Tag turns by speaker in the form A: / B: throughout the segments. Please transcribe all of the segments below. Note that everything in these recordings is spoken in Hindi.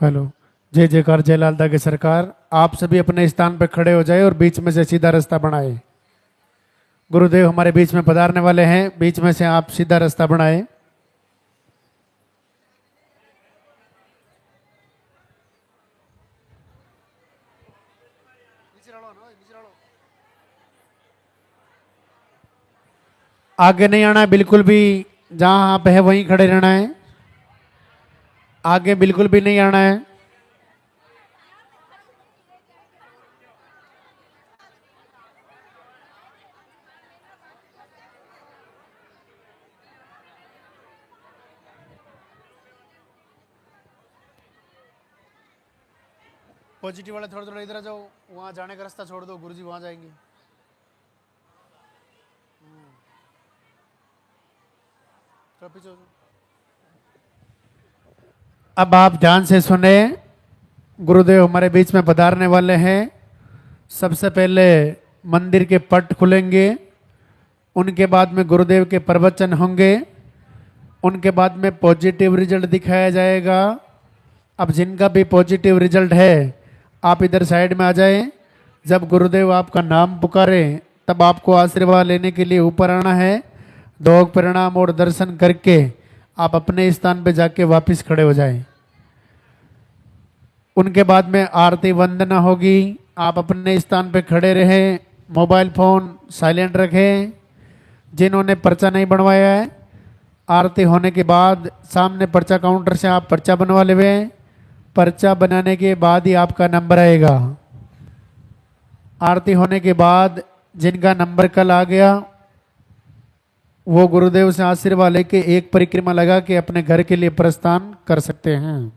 A: हेलो। जय जयकार जय लालदा की सरकार। आप सभी अपने स्थान पर खड़े हो जाए और बीच में से सीधा रास्ता बनाए। गुरुदेव हमारे बीच में पधारने वाले हैं, बीच में से आप सीधा रास्ता बनाए। आगे नहीं आना है बिल्कुल भी, जहां आप है वहीं खड़े रहना है। आगे बिल्कुल भी नहीं आना है। पॉजिटिव वाले थोड़ा थोड़ा इधर आ जाओ, वहां जाने का रास्ता छोड़ दो, गुरुजी वहां जाएंगे। थोड़ा पीछे हो जाओ। अब आप ध्यान से सुने, गुरुदेव हमारे बीच में पधारने वाले हैं। सबसे पहले मंदिर के पट खुलेंगे, उनके बाद में गुरुदेव के प्रवचन होंगे, उनके बाद में पॉजिटिव रिजल्ट दिखाया जाएगा। अब जिनका भी पॉजिटिव रिजल्ट है, आप इधर साइड में आ जाएं। जब गुरुदेव आपका नाम पुकारे, तब आपको आशीर्वाद लेने के लिए ऊपर आना है। दोग प्रणाम और दर्शन करके आप अपने स्थान पे जाके वापस खड़े हो जाएं। उनके बाद में आरती वंदना होगी। आप अपने स्थान पे खड़े रहें, मोबाइल फोन साइलेंट रखें। जिन्होंने पर्चा नहीं बनवाया है, आरती होने के बाद सामने पर्चा काउंटर से आप पर्चा बनवा लेवे। पर्चा बनाने के बाद ही आपका नंबर आएगा। आरती होने के बाद जिनका नंबर कल आ गया, वो गुरुदेव से आशीर्वाद लेके एक परिक्रमा लगा के अपने घर के लिए प्रस्थान कर सकते हैं।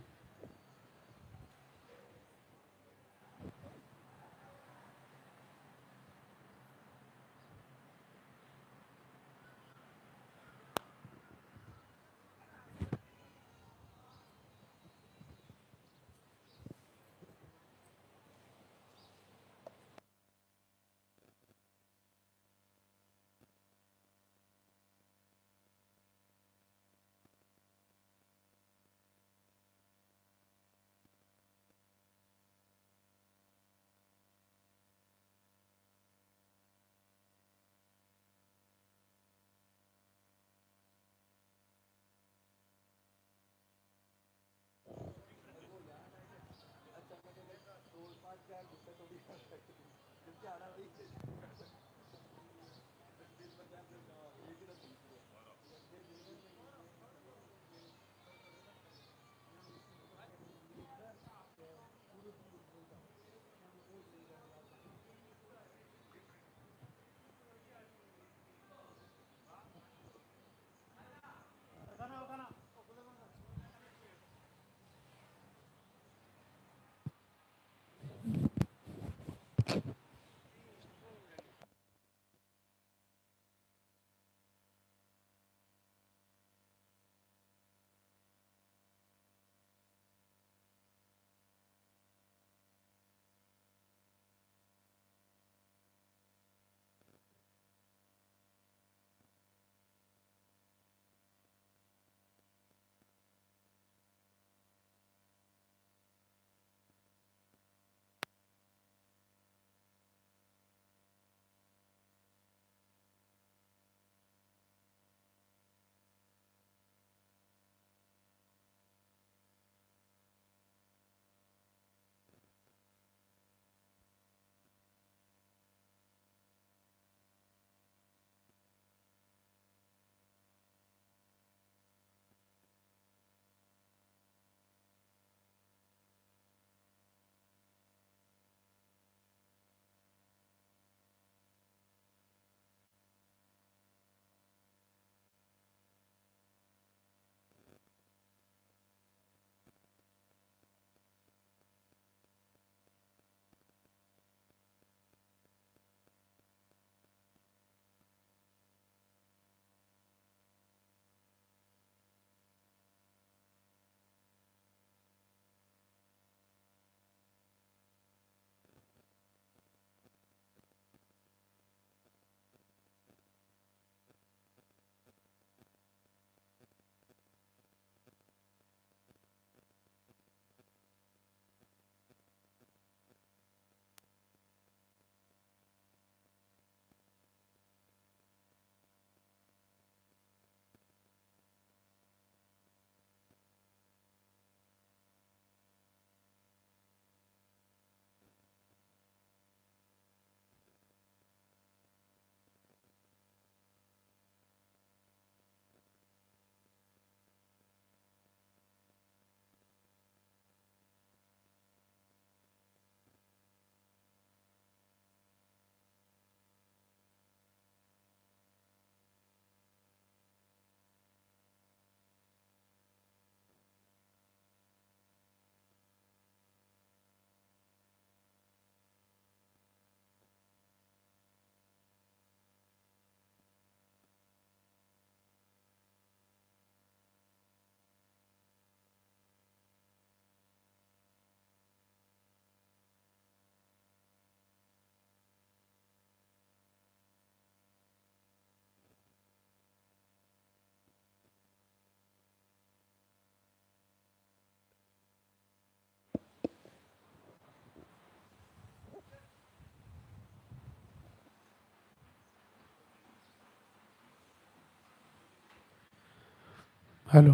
A: हेलो।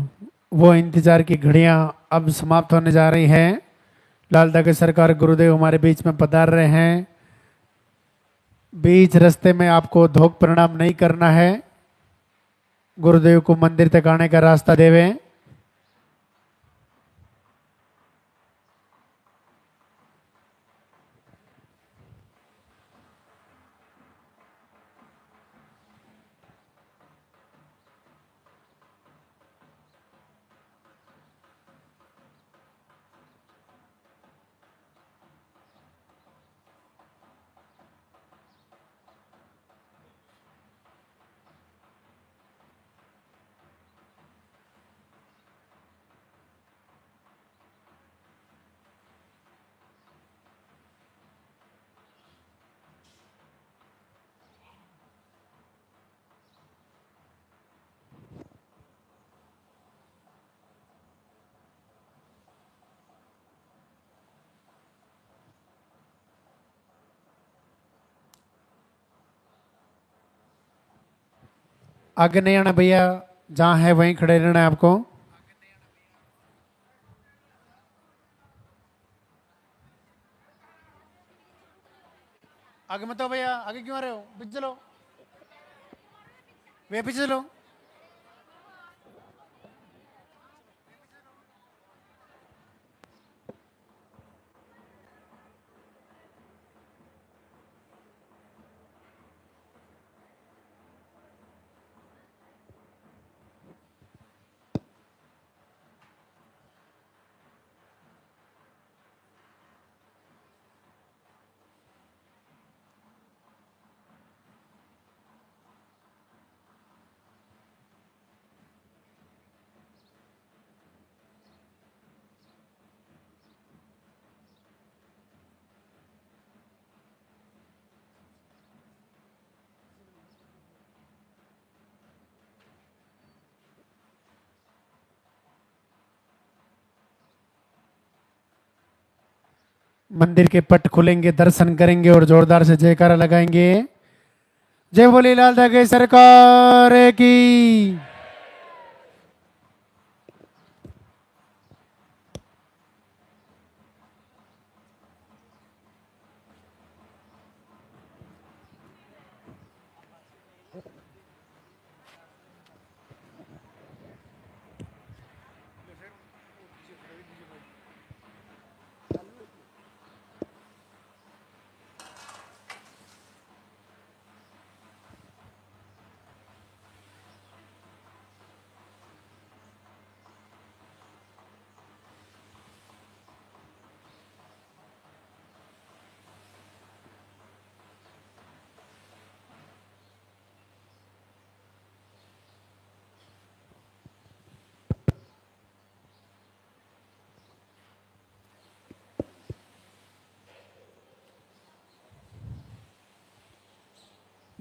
A: वो इंतजार की घड़ियां अब समाप्त होने जा रही हैं। लाल दागे सरकार गुरुदेव हमारे बीच में पधार रहे हैं। बीच रास्ते में आपको धोख प्रणाम नहीं करना है। गुरुदेव को मंदिर तक आने का रास्ता देवे। आगे नहीं आना भैया, जहाँ है वहीं खड़े रहना है आपको। आगे मत आओ भैया, आगे क्यों आ रहे हो? पीछे चलो भैया, पीछे चलो। मंदिर के पट खुलेंगे, दर्शन करेंगे और जोरदार से जयकारा लगाएंगे। जय बोले लाल दागे सरकार की।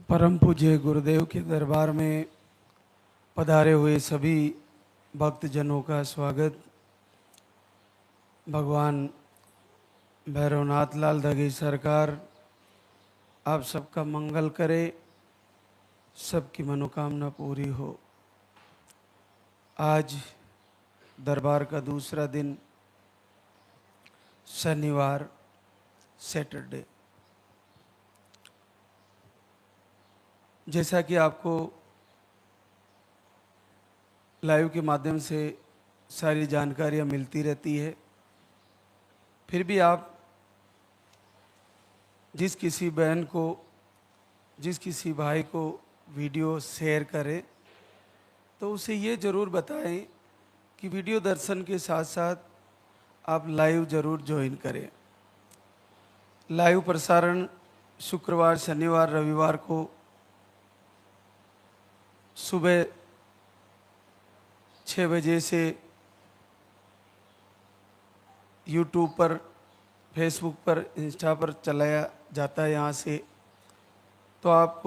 B: परम पूज्य गुरुदेव के दरबार में पधारे हुए सभी भक्तजनों का स्वागत। भगवान भैरवनाथ लाल दगी सरकार आप सबका मंगल करे, सबकी मनोकामना पूरी हो। आज दरबार का दूसरा दिन, शनिवार, सैटरडे। जैसा कि आपको लाइव के माध्यम से सारी जानकारियाँ मिलती रहती है, फिर भी आप जिस किसी बहन को, जिस किसी भाई को वीडियो शेयर करें तो उसे ये ज़रूर बताएं कि वीडियो दर्शन के साथ साथ आप लाइव ज़रूर ज्वाइन करें। लाइव प्रसारण शुक्रवार, शनिवार, रविवार को सुबह 6 बजे से यूट्यूब पर, फेसबुक पर, इंस्टा पर चलाया जाता है। यहाँ से तो आप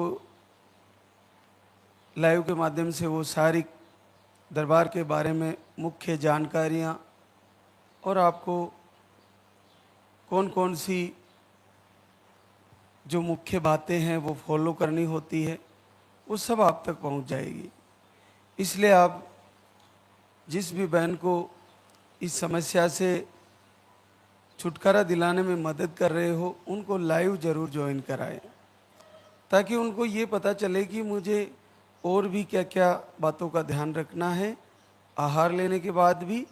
B: लाइव के माध्यम से वो सारी दरबार के बारे में मुख्य जानकारियाँ और आपको कौन कौन सी जो मुख्य बातें हैं वो फॉलो करनी होती है, वो सब आप तक पहुंच जाएगी। इसलिए आप जिस भी बहन को इस समस्या से छुटकारा दिलाने में मदद कर रहे हो, उनको लाइव ज़रूर ज्वाइन कराएं, ताकि उनको ये पता चले कि मुझे और भी क्या क्या बातों का ध्यान रखना है, आहार लेने के बाद भी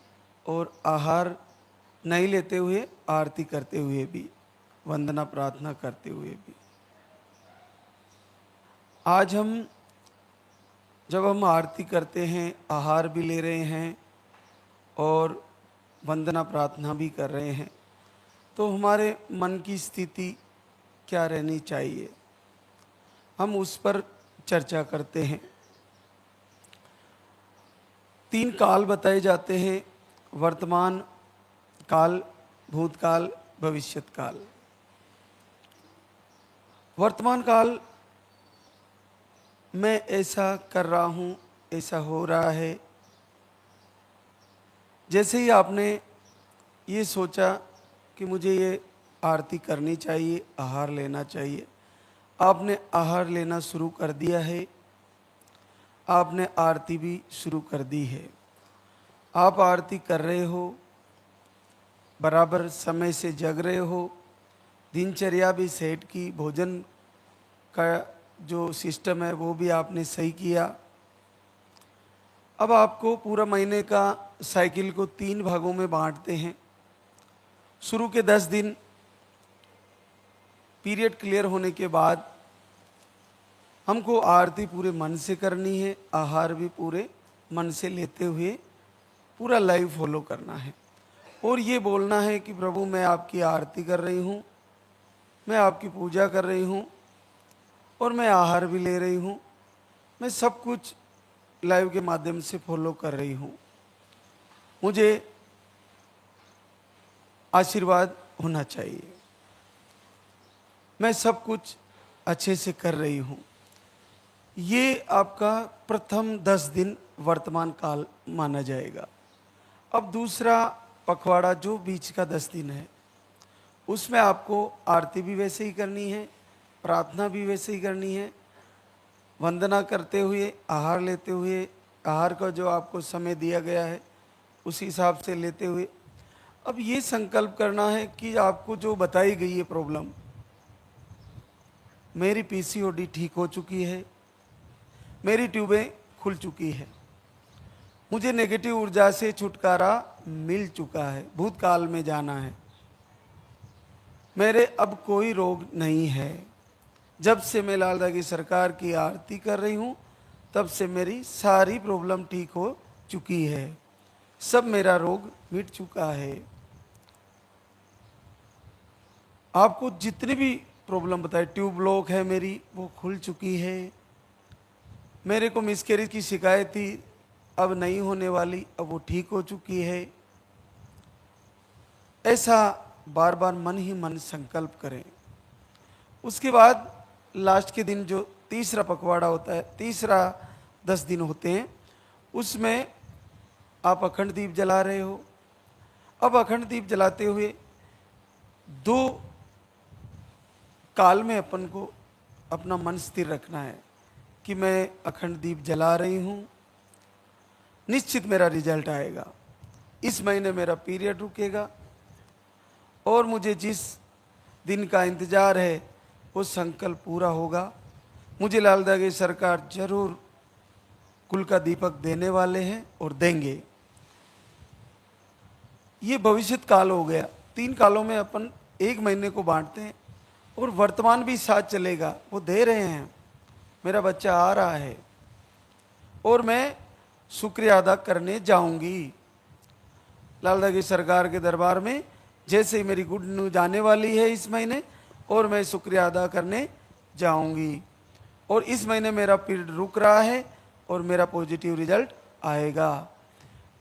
B: और आहार नहीं लेते हुए, आरती करते हुए भी, वंदना प्रार्थना करते हुए भी। आज जब हम आरती करते हैं, आहार भी ले रहे हैं और वंदना प्रार्थना भी कर रहे हैं, तो हमारे मन की स्थिति क्या रहनी चाहिए, हम उस पर चर्चा करते हैं। 3 काल बताए जाते हैं, वर्तमान काल, भूतकाल, भविष्यत काल। वर्तमान काल मैं ऐसा कर रहा हूँ, ऐसा हो रहा है। जैसे ही आपने ये सोचा कि मुझे ये आरती करनी चाहिए, आहार लेना चाहिए, आपने आहार लेना शुरू कर दिया है, आपने आरती भी शुरू कर दी है। आप आरती कर रहे हो, बराबर समय से जग रहे हो, दिनचर्या भी सेट की, भोजन का जो सिस्टम है वो भी आपने सही किया। अब आपको पूरा महीने का साइकिल को 3 भागों में बांटते हैं। शुरू के 10 दिन पीरियड क्लियर होने के बाद हमको आरती पूरे मन से करनी है, आहार भी पूरे मन से लेते हुए पूरा लाइव फॉलो करना है और ये बोलना है कि प्रभु मैं आपकी आरती कर रही हूँ, मैं आपकी पूजा कर रही हूँ और मैं आहार भी ले रही हूँ, मैं सब कुछ लाइव के माध्यम से फॉलो कर रही हूँ, मुझे आशीर्वाद होना चाहिए, मैं सब कुछ अच्छे से कर रही हूँ। ये आपका प्रथम 10 दिन वर्तमान काल माना जाएगा। अब दूसरा पखवाड़ा जो बीच का 10 दिन है, उसमें आपको आरती भी वैसे ही करनी है, प्रार्थना भी वैसे ही करनी है, वंदना करते हुए, आहार लेते हुए, आहार का जो आपको समय दिया गया है उस हिसाब से लेते हुए। अब ये संकल्प करना है कि आपको जो बताई गई है प्रॉब्लम, मेरी पीसीओडी ठीक हो चुकी है, मेरी ट्यूबें खुल चुकी है, मुझे नेगेटिव ऊर्जा से छुटकारा मिल चुका है, भूतकाल में जाना है, मेरे अब कोई रोग नहीं है। जब से मैं लाल दागी सरकार की आरती कर रही हूँ तब से मेरी सारी प्रॉब्लम ठीक हो चुकी है, सब मेरा रोग मिट चुका है। आपको जितनी भी प्रॉब्लम बताए, ट्यूब ब्लॉक है मेरी वो खुल चुकी है, मेरे को मिसकैरेज की शिकायत थी अब नहीं होने वाली, अब वो ठीक हो चुकी है। ऐसा बार बार मन ही मन संकल्प करें। उसके बाद लास्ट के दिन जो तीसरा पखवाड़ा होता है, तीसरा 10 दिन होते हैं, उसमें आप अखंड दीप जला रहे हो। अब अखंड दीप जलाते हुए 2 काल में अपन को अपना मन स्थिर रखना है कि मैं अखंड दीप जला रही हूँ, निश्चित मेरा रिजल्ट आएगा, इस महीने मेरा पीरियड रुकेगा और मुझे जिस दिन का इंतज़ार है वो संकल्प पूरा होगा। मुझे लाल दागी सरकार जरूर कुल का दीपक देने वाले हैं और देंगे। ये भविष्यत काल हो गया। 3 कालों में अपन 1 महीने को बांटते हैं और वर्तमान भी साथ चलेगा, वो दे रहे हैं, मेरा बच्चा आ रहा है और मैं शुक्रिया अदा करने जाऊंगी लाल दागी सरकार के दरबार में। जैसे ही मेरी गुड न्यूज आने वाली है इस महीने, और मैं शुक्रिया अदा करने जाऊंगी और इस महीने मेरा पीरियड रुक रहा है और मेरा पॉजिटिव रिजल्ट आएगा।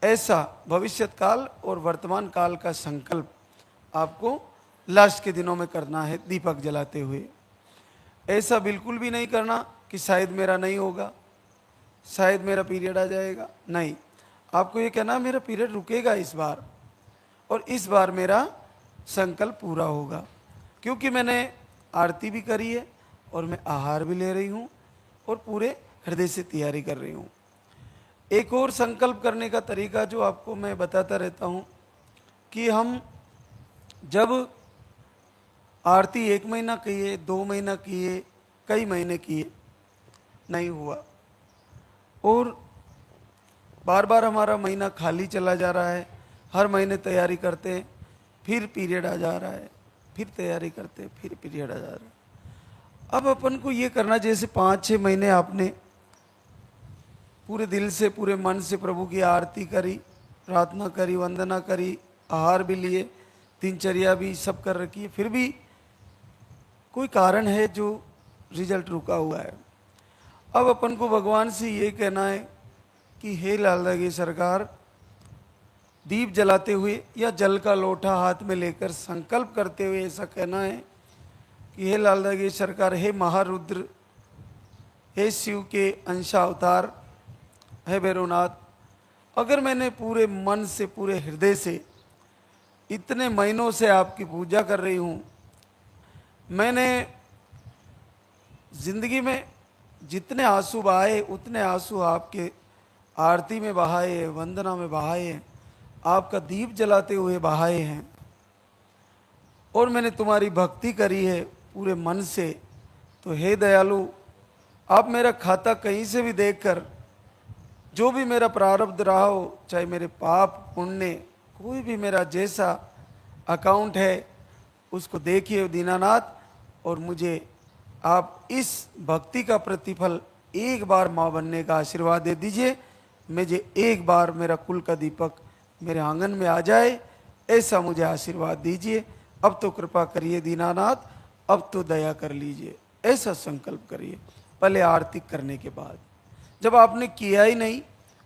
B: ऐसा भविष्यत काल और वर्तमान काल का संकल्प आपको लास्ट के दिनों में करना है दीपक जलाते हुए। ऐसा बिल्कुल भी नहीं करना कि शायद मेरा नहीं होगा, शायद मेरा पीरियड आ जाएगा, नहीं, आपको ये कहना मेरा पीरियड रुकेगा इस बार और इस बार मेरा संकल्प पूरा होगा, क्योंकि मैंने आरती भी करी है और मैं आहार भी ले रही हूँ और पूरे हृदय से तैयारी कर रही हूँ। एक और संकल्प करने का तरीका जो आपको मैं बताता रहता हूँ कि हम जब आरती 1 महीना किए, 2 महीना किए, कई महीने किए, नहीं हुआ और बार बार हमारा महीना खाली चला जा रहा है, हर महीने तैयारी करते हैं, फिर पीरियड आ जा रहा है, फिर तैयारी करते हैं, फिर पीरियड आ जा रहा है। अब अपन को ये करना, जैसे 5-6 महीने आपने पूरे दिल से, पूरे मन से प्रभु की आरती करी, प्रार्थना करी, वंदना करी, आहार भी लिए, दिनचर्या भी सब कर रखी है, फिर भी कोई कारण है जो रिजल्ट रुका हुआ है। अब अपन को भगवान से ये कहना है कि हे लालदागी सरकार, दीप जलाते हुए या जल का लोटा हाथ में लेकर संकल्प करते हुए ऐसा कहना है कि हे लालदागी सरकार, हे महारुद्र, हे शिव के अंशावतार, हे भैरवनाथ, अगर मैंने पूरे मन से, पूरे हृदय से इतने महीनों से आपकी पूजा कर रही हूँ, मैंने जिंदगी में जितने आंसू बहाए उतने आंसू आपके आरती में बहाए, वंदना में बहाए, आपका दीप जलाते हुए बहाए हैं, और मैंने तुम्हारी भक्ति करी है पूरे मन से, तो हे दयालु, आप मेरा खाता कहीं से भी देखकर जो भी मेरा प्रारब्ध रहा हो, चाहे मेरे पाप पुण्य, कोई भी मेरा जैसा अकाउंट है, उसको देखिए दीनानाथ, और मुझे आप इस भक्ति का प्रतिफल एक बार माँ बनने का आशीर्वाद दे दीजिए। मुझे एक बार मेरा कुल का दीपक मेरे आंगन में आ जाए, ऐसा मुझे आशीर्वाद दीजिए। अब तो कृपा करिए दीनानाथ, अब तो दया कर लीजिए, ऐसा संकल्प करिए पहले आरती करने के बाद। जब आपने किया ही नहीं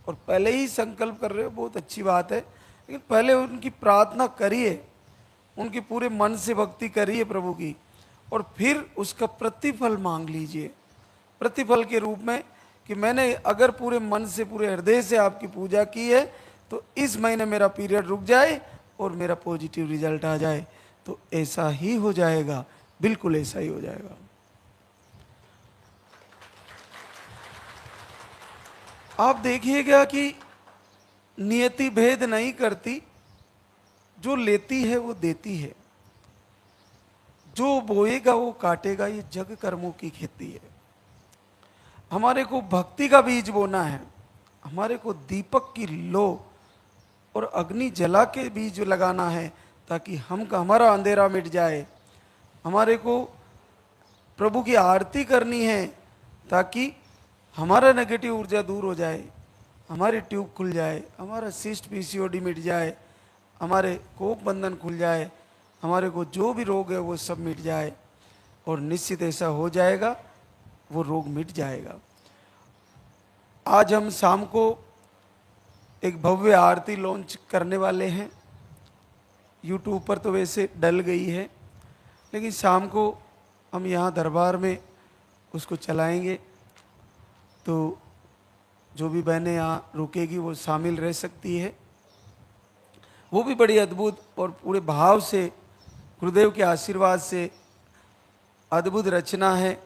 B: और पहले ही संकल्प कर रहे हो, बहुत अच्छी बात है, लेकिन पहले उनकी प्रार्थना करिए, उनकी पूरे मन से भक्ति करिए प्रभु की, और फिर उसका प्रतिफल मांग लीजिए, प्रतिफल के रूप में कि मैंने अगर पूरे मन से, पूरे हृदय से आपकी पूजा की है, तो इस महीने मेरा पीरियड रुक जाए और मेरा पॉजिटिव रिजल्ट आ जाए। तो ऐसा ही हो जाएगा, बिल्कुल ऐसा ही हो जाएगा। आप देखिएगा कि नियति भेद नहीं करती, जो लेती है वो देती है, जो बोएगा वो काटेगा, ये जग कर्मों की खेती है। हमारे को भक्ति का बीज बोना है, हमारे को दीपक की लो और अग्नि जला के बीज लगाना है, ताकि हमारा अंधेरा मिट जाए। हमारे को प्रभु की आरती करनी है ताकि हमारा नेगेटिव ऊर्जा दूर हो जाए, हमारी ट्यूब खुल जाए, हमारा सिस्ट पीसीओडी मिट जाए, हमारे कोक बंधन खुल जाए, हमारे को जो भी रोग है वो सब मिट जाए, और निश्चित ऐसा हो जाएगा, वो रोग मिट जाएगा। आज हम शाम को एक भव्य आरती लॉन्च करने वाले हैं। यूट्यूब पर तो वैसे डल गई है, लेकिन शाम को हम यहाँ दरबार में उसको चलाएंगे, तो जो भी बहनें यहाँ रुकेगी वो शामिल रह सकती है। वो भी बड़ी अद्भुत और पूरे भाव से, गुरुदेव के आशीर्वाद से अद्भुत रचना है,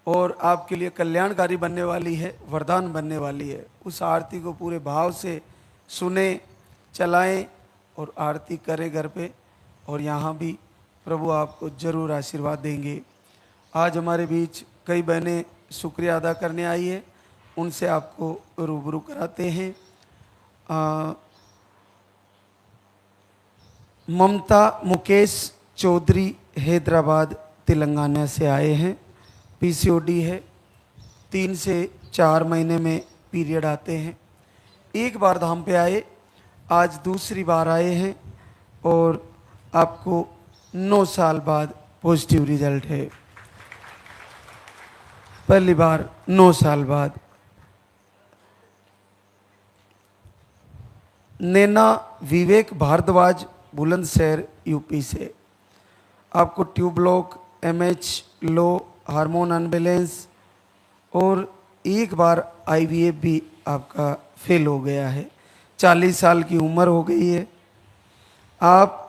B: और आपके लिए कल्याणकारी बनने वाली है, वरदान बनने वाली है। उस आरती को पूरे भाव से सुने, चलाएं और आरती करें घर पे, और यहाँ भी प्रभु आपको जरूर आशीर्वाद देंगे। आज हमारे बीच कई बहनें शुक्रिया अदा करने आई है, उनसे आपको रूबरू कराते हैं। ममता मुकेश चौधरी हैदराबाद तेलंगाना से आए हैं। पीसीओडी है, 3 से 4 महीने में पीरियड आते हैं। एक बार धाम पे आए, आज दूसरी बार आए हैं, और आपको 9 साल बाद पॉजिटिव रिजल्ट है। पहली बार 9 साल बाद। नैना विवेक भारद्वाज बुलंदशहर यूपी से, आपको ट्यूब लॉक, एमएच लो, हार्मोन अनबैलेंस, और एक बार आईवीएफ भी आपका फेल हो गया है। 40 साल की उम्र हो गई है। आप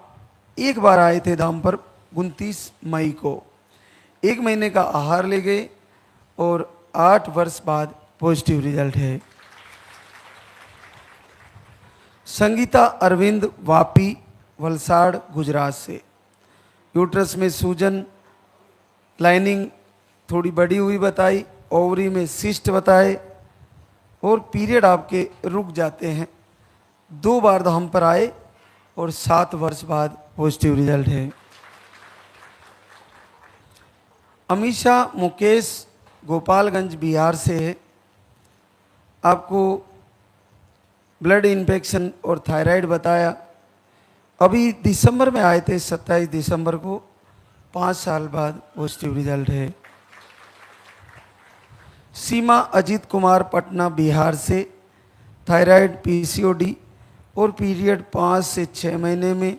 B: एक बार आए थे धाम पर 29 मई को, 1 महीने का आहार ले गए, और 8 वर्ष बाद पॉजिटिव रिजल्ट है। संगीता अरविंद वापी वलसाड़ गुजरात से, यूट्रस में सूजन, लाइनिंग थोड़ी बड़ी हुई बताई, ओवरी में सिस्ट बताए और पीरियड आपके रुक जाते हैं। 2 बार धाम पर आए और 7 वर्ष बाद पॉजिटिव रिजल्ट है। अमीषा मुकेश गोपालगंज बिहार से है, आपको ब्लड इन्फेक्शन और थायराइड बताया। अभी दिसंबर में आए थे, 27 दिसंबर को, 5 साल बाद पॉजिटिव रिजल्ट है। सीमा अजीत कुमार पटना बिहार से, थायराइड, पीसीओडी और पीरियड 5 से 6 महीने में,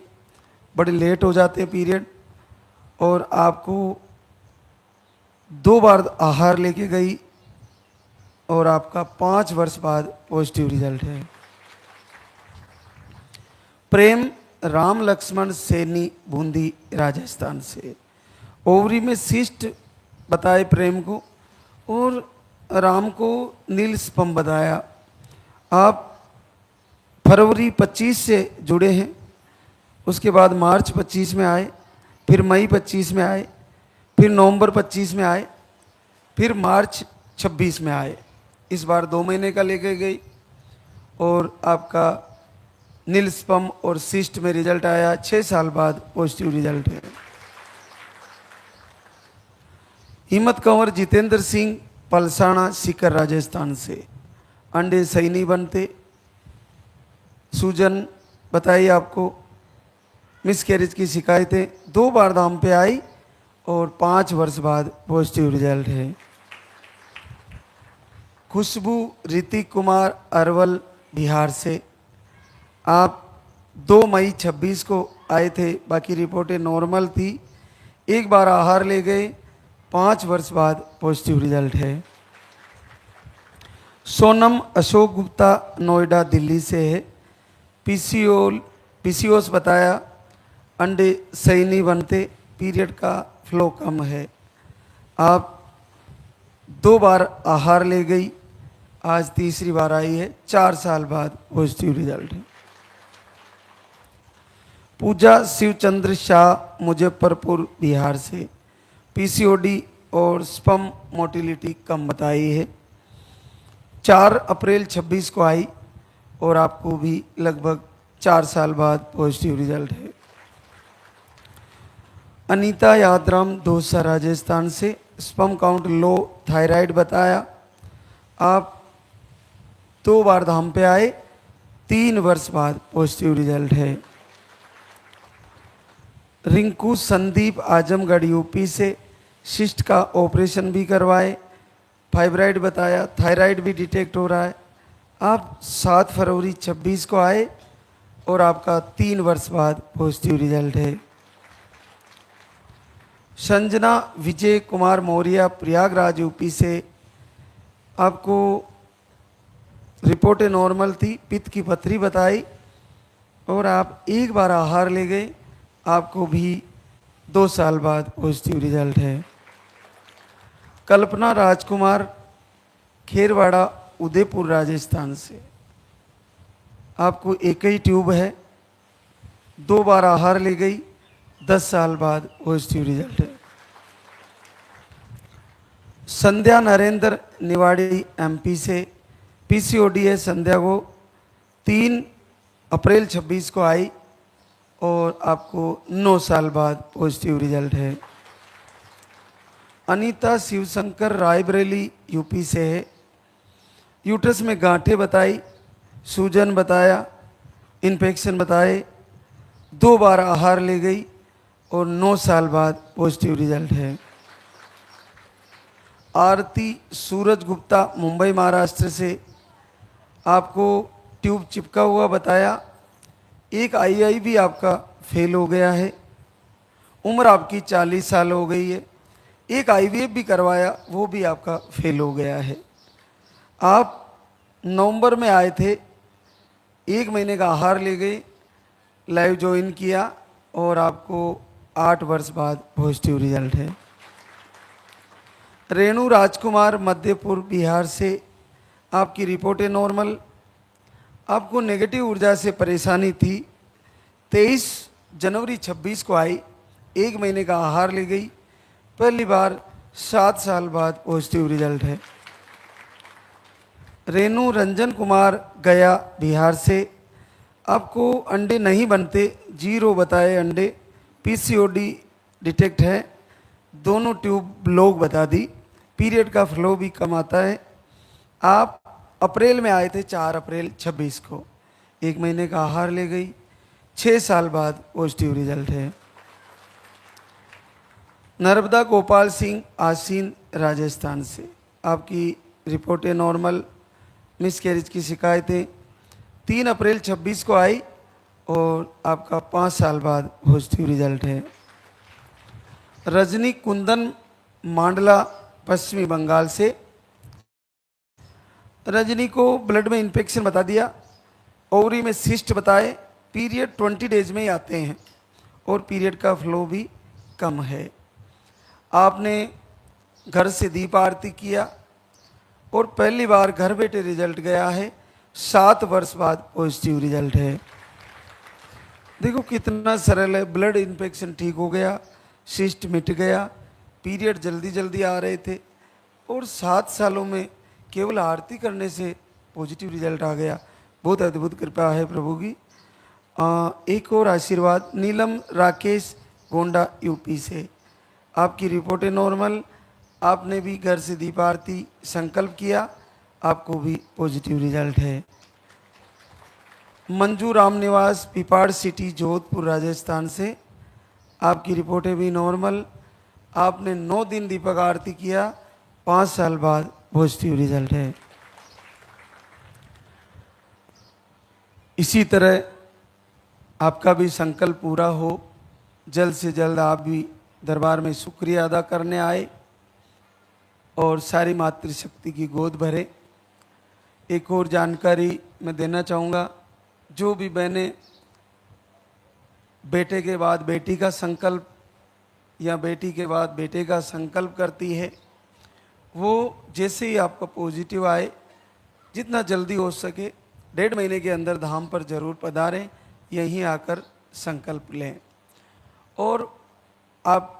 B: बड़े लेट हो जाते हैं पीरियड, और आपको 2 बार आहार लेके गई और आपका 5 वर्ष बाद पॉजिटिव रिजल्ट है। प्रेम राम लक्ष्मण सैनी बूंदी राजस्थान से, ओवरी में सिस्ट बताए प्रेम को और राम को नील स्पम बताया। आप फरवरी 25 से जुड़े हैं, उसके बाद मार्च 25 में आए, फिर मई 25 में आए, फिर नवंबर 25 में आए, फिर मार्च 26 में आए। इस बार 2 महीने का लेके गई और आपका नील स्पम और सिस्ट में रिजल्ट आया। 6 साल बाद पॉजिटिव रिजल्ट है। हिम्मत कंवर जितेंद्र सिंह पलसाना सीकर राजस्थान से, अंडे सही नहीं बनते, सूजन बताइए आपको, मिसकैरेज की शिकायतें, 2 बार धाम पे आई और 5 वर्ष बाद पॉजिटिव रिजल्ट है। खुशबू ऋतिक कुमार अरवल बिहार से, आप 2 मई 26 को आए थे, बाकी रिपोर्टें नॉर्मल थी, 1 बार आहार ले गए, 5 वर्ष बाद पॉजिटिव रिजल्ट है। सोनम अशोक गुप्ता नोएडा दिल्ली से है, पीसीओस बताया, अंडे सही नहीं बनते, पीरियड का फ्लो कम है। आप 2 बार आहार ले गई, आज तीसरी बार आई है, 4 साल बाद पॉजिटिव रिजल्ट है। पूजा शिवचंद्र शाह मुजफ्फरपुर बिहार से, पीसीओडी और स्पम मोटिलिटी कम बताई है, 4 अप्रैल 26 को आई और आपको भी लगभग 4 साल बाद पॉजिटिव रिजल्ट है। अनीता यादराम दौसा राजस्थान से, स्पम काउंट लो, थायराइड बताया, आप 2 बार धाम पे आए, 3 वर्ष बाद पॉजिटिव रिजल्ट है। रिंकू संदीप आजमगढ़ यूपी से, सिस्ट का ऑपरेशन भी करवाए, फाइब्राइड बताया, थायराइड भी डिटेक्ट हो रहा है। आप 7 फरवरी 26 को आए और आपका 3 वर्ष बाद पॉजिटिव रिजल्ट है। संजना विजय कुमार मौर्य प्रयागराज यूपी से, आपको रिपोर्टें नॉर्मल थी, पित्त की पथरी बताई और आप 1 बार आहार ले गए, आपको भी 2 साल बाद पॉजिटिव रिजल्ट है। कल्पना राजकुमार खेरवाड़ा उदयपुर राजस्थान से, आपको एक ही ट्यूब है, 2 बार आहार ले गई, 10 साल बाद पॉजिटिव रिजल्ट है। संध्या नरेंद्र निवाड़ी एमपी से, पीसीओडी है संध्या को, 3 अप्रैल 26 को आई और आपको 9 साल बाद पॉजिटिव रिजल्ट है। अनीता शिवशंकर रायबरेली यूपी से है, यूट्रस में गांठें बताई, सूजन बताया, इन्फेक्शन बताए, 2 बार आहार ले गई और 9 साल बाद पॉजिटिव रिजल्ट है। आरती सूरज गुप्ता मुंबई महाराष्ट्र से, आपको ट्यूब चिपका हुआ बताया, एक आईआई भी आपका फेल हो गया है, उम्र आपकी 40 साल हो गई है, एक आईवीएफ भी करवाया, वो भी आपका फेल हो गया है। आप नवंबर में आए थे, 1 महीने का आहार ले गए, लाइव ज्वाइन किया और आपको 8 वर्ष बाद पॉजिटिव रिजल्ट है। रेणु राजकुमार मध्यपुर बिहार से, आपकी रिपोर्टें नॉर्मल। आपको नेगेटिव ऊर्जा से परेशानी थी, 23 जनवरी 26 को आई, 1 महीने का आहार ली गई, पहली बार 7 साल बाद पॉजिटिव रिजल्ट है। रेणु रंजन कुमार, गया बिहार से, आपको अंडे नहीं बनते, 0 बताए अंडे, पीसीओडी डिटेक्ट है, दोनों ट्यूब ब्लॉक बता दी, पीरियड का फ्लो भी कम आता है। आप अप्रैल में आए थे, 4 अप्रैल 26 को, 1 महीने का आहार ले गई, 6 साल बाद पॉजिटिव रिजल्ट है। नर्मदा गोपाल सिंह, आसीन राजस्थान से, आपकी रिपोर्टें नॉर्मल, मिसकैरेज की शिकायतें 3 अप्रैल 26 को आई और आपका 5 साल बाद पॉजिटिव रिजल्ट है। रजनी कुंदन, मांडला, पश्चिमी बंगाल से, रजनी को ब्लड में इन्फेक्शन बता दिया, ओवरी में सिस्ट बताए, पीरियड 20 डेज में ही आते हैं और पीरियड का फ्लो भी कम है। आपने घर से दीप आरती किया और पहली बार घर बैठे रिजल्ट गया है, 7 वर्ष बाद पॉजिटिव रिजल्ट है। देखो कितना सरल है, ब्लड इन्फेक्शन ठीक हो गया, सिस्ट मिट गया, पीरियड जल्दी जल्दी आ रहे थे और 7 सालों में केवल आरती करने से पॉजिटिव रिजल्ट आ गया। बहुत अद्भुत कृपा है प्रभु की। एक और आशीर्वाद, नीलम राकेश, गोंडा यूपी से, आपकी रिपोर्टें नॉर्मल, आपने भी घर से दीप आरती संकल्प किया, आपको भी पॉजिटिव रिजल्ट है। मंजू रामनिवास, पिपाड़ सिटी, जोधपुर, राजस्थान से, आपकी रिपोर्टें भी नॉर्मल, आपने 9 दिन दीपक आरती किया, 5 साल बाद पॉजिटिव रिजल्ट है। इसी तरह आपका भी संकल्प पूरा हो, जल्द से जल्द आप भी दरबार में शुक्रिया अदा करने आए और सारी मातृशक्ति की गोद भरे। एक और जानकारी मैं देना चाहूँगा, जो भी बहनें बेटे के बाद बेटी का संकल्प या बेटी के बाद बेटे का संकल्प करती है, वो जैसे ही आपका पॉजिटिव आए, जितना जल्दी हो सके 1.5 महीने के अंदर धाम पर जरूर पधारें, यहीं आकर संकल्प लें। और आप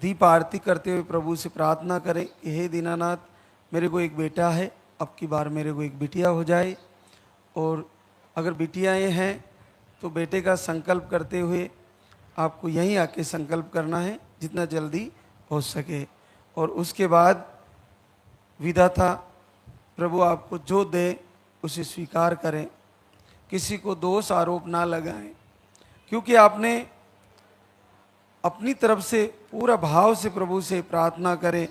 B: दीप आरती करते हुए प्रभु से प्रार्थना करें कि हे दीनानाथ, मेरे को एक बेटा है, अब की बार मेरे को एक बिटिया हो जाए, और अगर बिटियाएँ हैं तो बेटे का संकल्प करते हुए आपको यहीं आके संकल्प करना है जितना जल्दी हो सके। और उसके बाद विधाता प्रभु आपको जो दे उसे स्वीकार करें, किसी को दोष आरोप ना लगाएं, क्योंकि आपने अपनी तरफ से पूरा भाव से प्रभु से प्रार्थना करें,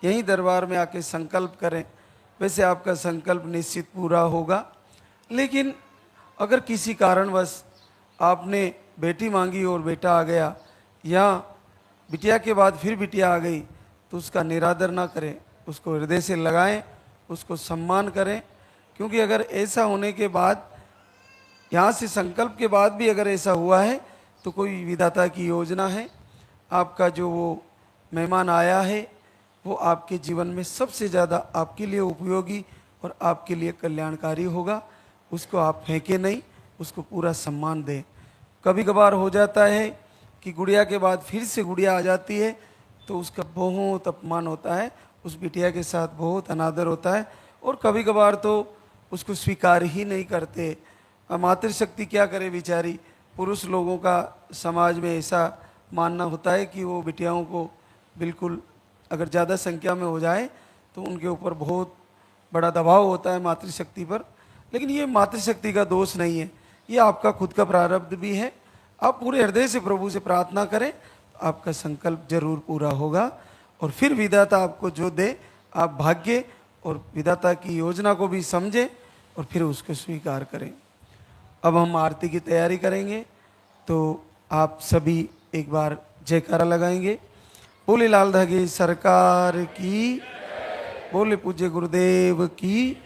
B: यहीं दरबार में आके संकल्प करें, वैसे आपका संकल्प निश्चित पूरा होगा। लेकिन अगर किसी कारणवश आपने बेटी मांगी और बेटा आ गया, या बिटिया के बाद फिर बिटिया आ गई, तो उसका निरादर ना करें, उसको हृदय से लगाएं, उसको सम्मान करें। क्योंकि अगर ऐसा होने के बाद, यहाँ से संकल्प के बाद भी अगर ऐसा हुआ है, तो कोई विधाता की योजना है, आपका जो वो मेहमान आया है वो आपके जीवन में सबसे ज़्यादा आपके लिए उपयोगी और आपके लिए कल्याणकारी होगा। उसको आप फेंके नहीं, उसको पूरा सम्मान दें। कभी कभार हो जाता है कि गुड़िया के बाद फिर से गुड़िया आ जाती है, तो उसका बहुत अपमान होता है, उस बिटिया के साथ बहुत अनादर होता है, और कभी कभार तो उसको स्वीकार ही नहीं करते। मातृशक्ति क्या करे बेचारी, पुरुष लोगों का समाज में ऐसा मानना होता है कि वो बिटियाओं को बिल्कुल, अगर ज़्यादा संख्या में हो जाए तो उनके ऊपर बहुत बड़ा दबाव होता है मातृशक्ति पर। लेकिन ये मातृशक्ति का दोष नहीं है, ये आपका खुद का प्रारब्ध भी है। आप पूरे हृदय से प्रभु से प्रार्थना करें, आपका संकल्प जरूर पूरा होगा, और फिर विधाता आपको जो दे आप भाग्य और विधाता की योजना को भी समझें और फिर उसको स्वीकार करें। अब हम आरती की तैयारी करेंगे, तो आप सभी एक बार जयकारा लगाएंगे। बोले लाल धागे सरकार की, बोले पूज्य गुरुदेव की।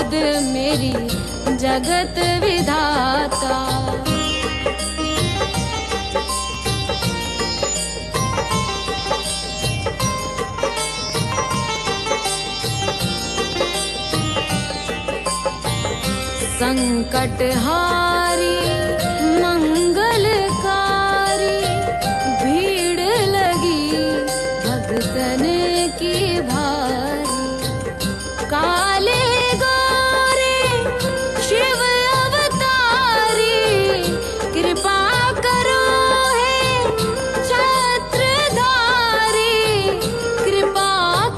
C: गोद मेरी जगत विधाता। संकटहारी मंगलकारी भीड़ लगी भक्तन की भारी। काले गोरे शिव अवतारी कृपा करो हे छत्रधारी। कृपा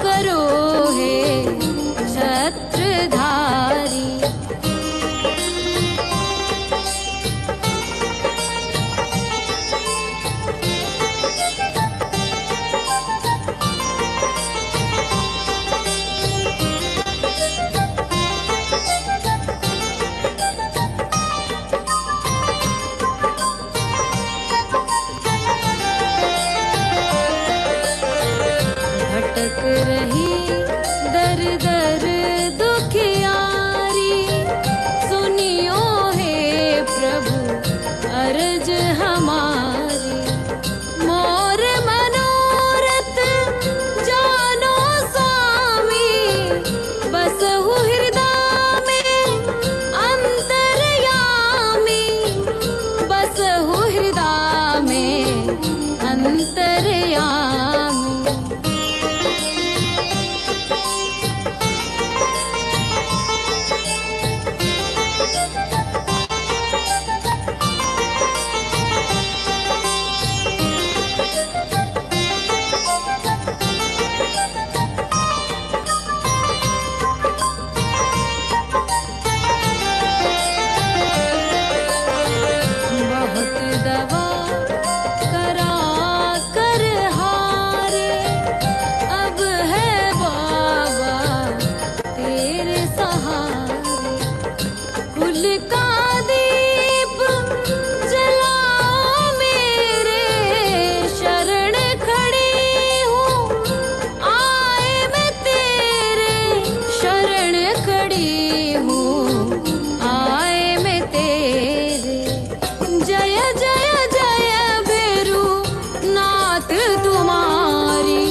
C: करो हे छत्रधारी। भटक रही दर दर दुखियारी सुनियो हे प्रभु अर्ज हमारी। मोर मनोरथ जानो स्वामी बसहु हृदय में अंतर्यामी। बसहु हृदय में अंतर्यामी। बहुत दवा करा कर हारे अब है बाबा तेरे सहारे। कुल का दीप जलाओ मेरे शरण खड़ी हूँ। आए मैं तेरे शरण खड़ी हूँ। आए मैं तेरे। जय जय जय भैरू नाथ तुम्हारी।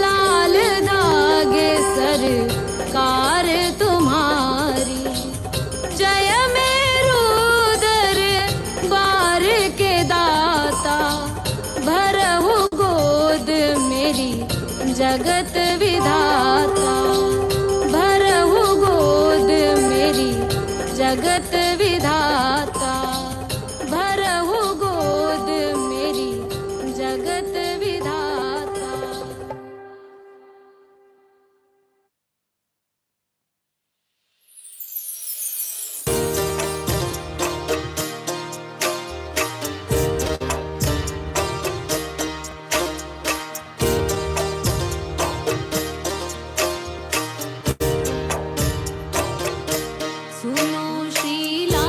C: लाल धागे सरकार तुम्हारी। जय मेरू दरबार के दाता। भरहु गोद मेरी जगत विधाता। भरहु गोद मेरी जगत विधाता। भरहु गोद मेरी जगत विधाता। सुनो शीला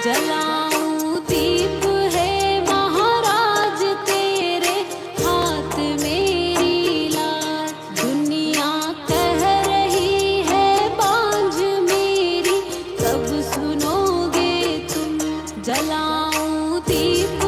C: जलाऊं दीप है महाराज तेरे हाथ मेरी लाज, दुनिया कह रही है बांझ मेरी, कब सुनोगे तुम। जलाऊं दीप